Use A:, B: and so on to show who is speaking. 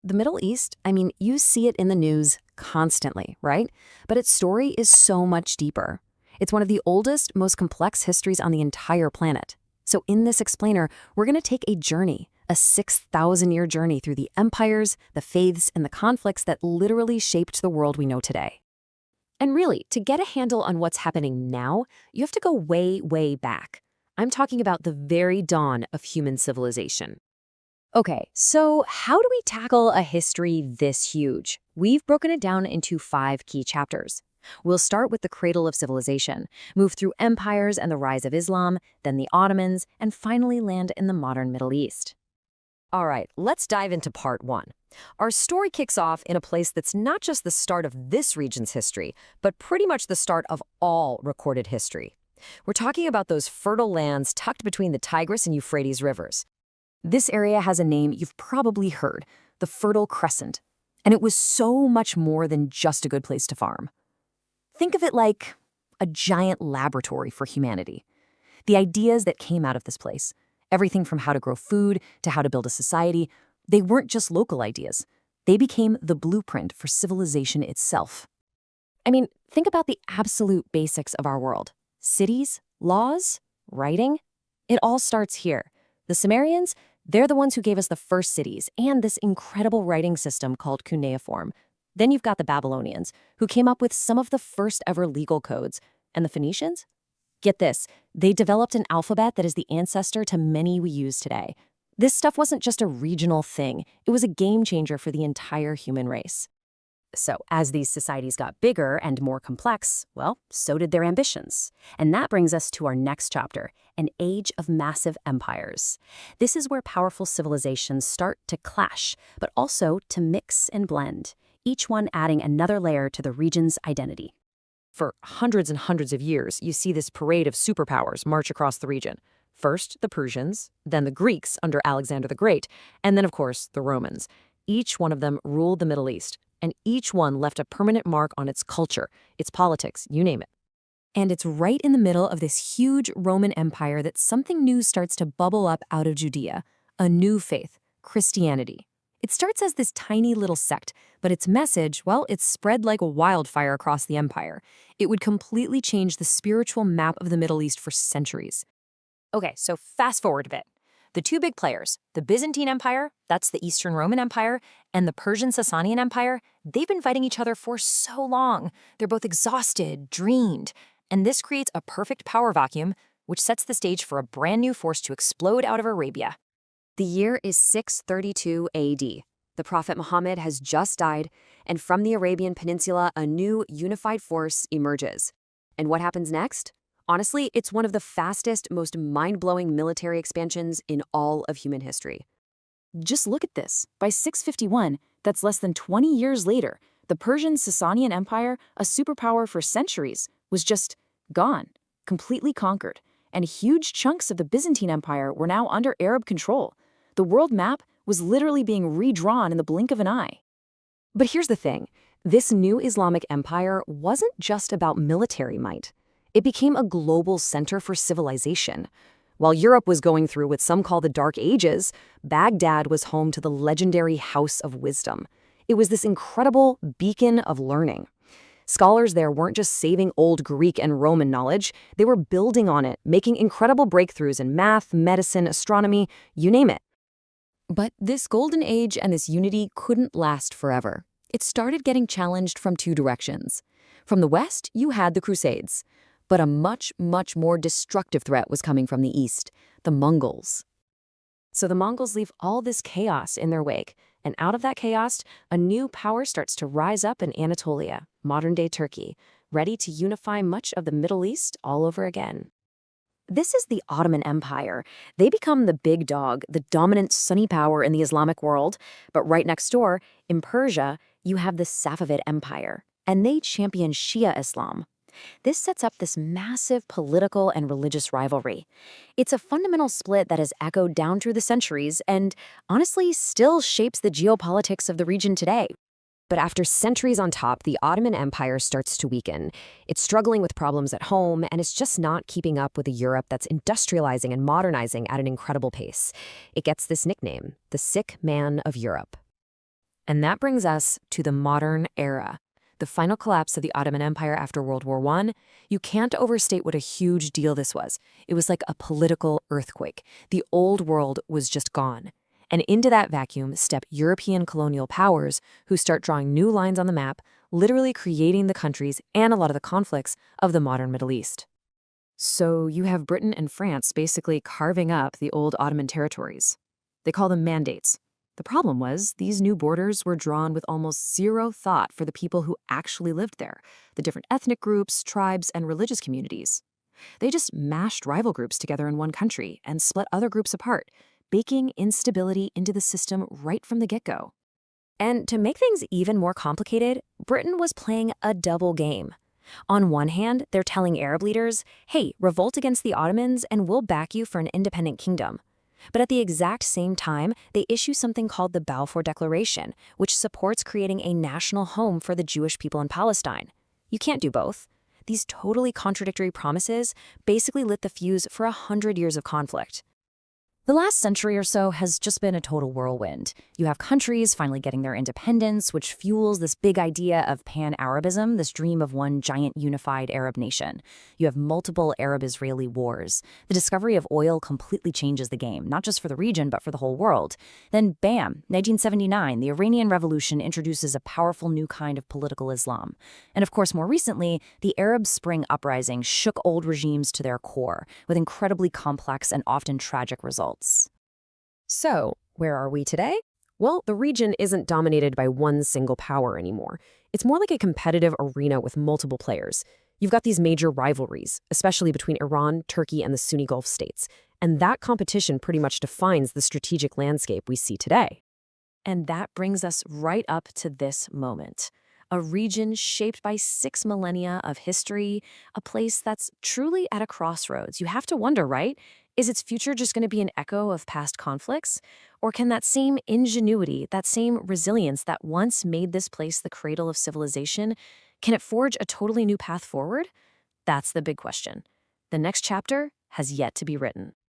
A: The Middle East, I mean, you see it in the news constantly, right? But its story is so much deeper. It's one of the oldest, most complex histories on the entire planet. So in this explainer, we're going to take a journey, a 6,000-year journey through the empires, the faiths, and the conflicts that literally shaped the world we know today. And really, to get a handle on what's happening now, you have to go way, way back. I'm talking about the very dawn of human civilization. Okay, so how do we tackle a history this huge? We've broken it down into 5 key chapters. We'll start with the cradle of civilization, move through empires and the rise of Islam, then the Ottomans, and finally land in the modern Middle East. All right, let's dive into part 1. Our story kicks off in a place that's not just the start of this region's history, but pretty much the start of all recorded history. We're talking about those fertile lands tucked between the Tigris and Euphrates rivers. This area has a name you've probably heard, the Fertile Crescent, and it was so much more than just a good place to farm. Think of it like a giant laboratory for humanity. The ideas that came out of this place, everything from how to grow food to how to build a society, they weren't just local ideas. They became the blueprint for civilization itself. I mean, think about the absolute basics of our world. Cities, laws, writing. It all starts here. The Sumerians, they're the ones who gave us the first cities and this incredible writing system called cuneiform. Then you've got the Babylonians, who came up with some of the first ever legal codes. And the Phoenicians? Get this, they developed an alphabet that is the ancestor to many we use today. This stuff wasn't just a regional thing, it was a game changer for the entire human race. So, as these societies got bigger and more complex, well, so did their ambitions. And that brings us to our next chapter, an age of massive empires. This is where powerful civilizations start to clash, but also to mix and blend, each one adding another layer to the region's identity. For hundreds and hundreds of years, you see this parade of superpowers march across the region. First, the Persians, then the Greeks under Alexander the Great, and then, of course, the Romans. Each one of them ruled the Middle East, and each one left a permanent mark on its culture, its politics, you name it. And it's right in the middle of this huge Roman Empire that something new starts to bubble up out of Judea, a new faith, Christianity. It starts as this tiny little sect, but its message, well, it's spread like a wildfire across the empire. It would completely change the spiritual map of the Middle East for centuries. Okay, so fast forward a bit. The 2 big players, the Byzantine Empire, that's the Eastern Roman Empire, and the Persian Sasanian Empire, they've been fighting each other for so long. They're both exhausted, drained, and this creates a perfect power vacuum, which sets the stage for a brand new force to explode out of Arabia. The year is 632 AD. The Prophet Muhammad has just died, and from the Arabian Peninsula, a new unified force emerges. And what happens next? Honestly, it's one of the fastest, most mind-blowing military expansions in all of human history. Just look at this. By 651, that's less than 20 years later, the Persian Sasanian Empire, a superpower for centuries, was just gone, completely conquered, and huge chunks of the Byzantine Empire were now under Arab control. The world map was literally being redrawn in the blink of an eye. But here's the thing. This new Islamic empire wasn't just about military might. It became a global center for civilization. While Europe was going through what some call the Dark Ages, Baghdad was home to the legendary House of Wisdom. It was this incredible beacon of learning. Scholars there weren't just saving old Greek and Roman knowledge, they were building on it, making incredible breakthroughs in math, medicine, astronomy, you name it. But this golden age and this unity couldn't last forever. It started getting challenged from 2 directions. From the West, you had the Crusades. But a much, much more destructive threat was coming from the east, the Mongols. So the Mongols leave all this chaos in their wake, and out of that chaos, a new power starts to rise up in Anatolia, modern-day Turkey, ready to unify much of the Middle East all over again. This is the Ottoman Empire. They become the big dog, the dominant sunny power in the Islamic world, but right next door, in Persia, you have the Safavid Empire, and they champion Shia Islam. This sets up this massive political and religious rivalry. It's a fundamental split that has echoed down through the centuries and, honestly, still shapes the geopolitics of the region today. But after centuries on top, the Ottoman Empire starts to weaken. It's struggling with problems at home, and it's just not keeping up with a Europe that's industrializing and modernizing at an incredible pace. It gets this nickname, the Sick Man of Europe. And that brings us to the modern era, the final collapse of the Ottoman Empire after World War I. You can't overstate what a huge deal this was. It was like a political earthquake. The old world was just gone. And into that vacuum step European colonial powers who start drawing new lines on the map, literally creating the countries and a lot of the conflicts of the modern Middle East. So you have Britain and France basically carving up the old Ottoman territories. They call them mandates. The problem was these new borders were drawn with almost zero thought for the people who actually lived there, the different ethnic groups, tribes, and religious communities. They just mashed rival groups together in one country and split other groups apart, baking instability into the system right from the get-go. And to make things even more complicated, Britain was playing a double game. On one hand, they're telling Arab leaders, hey, revolt against the Ottomans and we'll back you for an independent kingdom. But at the exact same time, they issue something called the Balfour Declaration, which supports creating a national home for the Jewish people in Palestine. You can't do both. These totally contradictory promises basically lit the fuse for 100 years of conflict. The last century or so has just been a total whirlwind. You have countries finally getting their independence, which fuels this big idea of pan-Arabism, this dream of one giant unified Arab nation. You have multiple Arab-Israeli wars. The discovery of oil completely changes the game, not just for the region, but for the whole world. Then, bam, 1979, the Iranian Revolution introduces a powerful new kind of political Islam. And of course, more recently, the Arab Spring uprising shook old regimes to their core, with incredibly complex and often tragic results.
B: So, where are we today? Well, the region isn't dominated by one single power anymore. It's more like a competitive arena with multiple players. You've got these major rivalries, especially between Iran, Turkey, and the Sunni Gulf states. And that competition pretty much defines the strategic landscape we see today.
A: And that brings us right up to this moment. A region shaped by 6 millennia of history, a place that's truly at a crossroads. You have to wonder, right? Is its future just going to be an echo of past conflicts? Or can that same ingenuity, that same resilience that once made this place the cradle of civilization, can it forge a totally new path forward? That's the big question. The next chapter has yet to be written.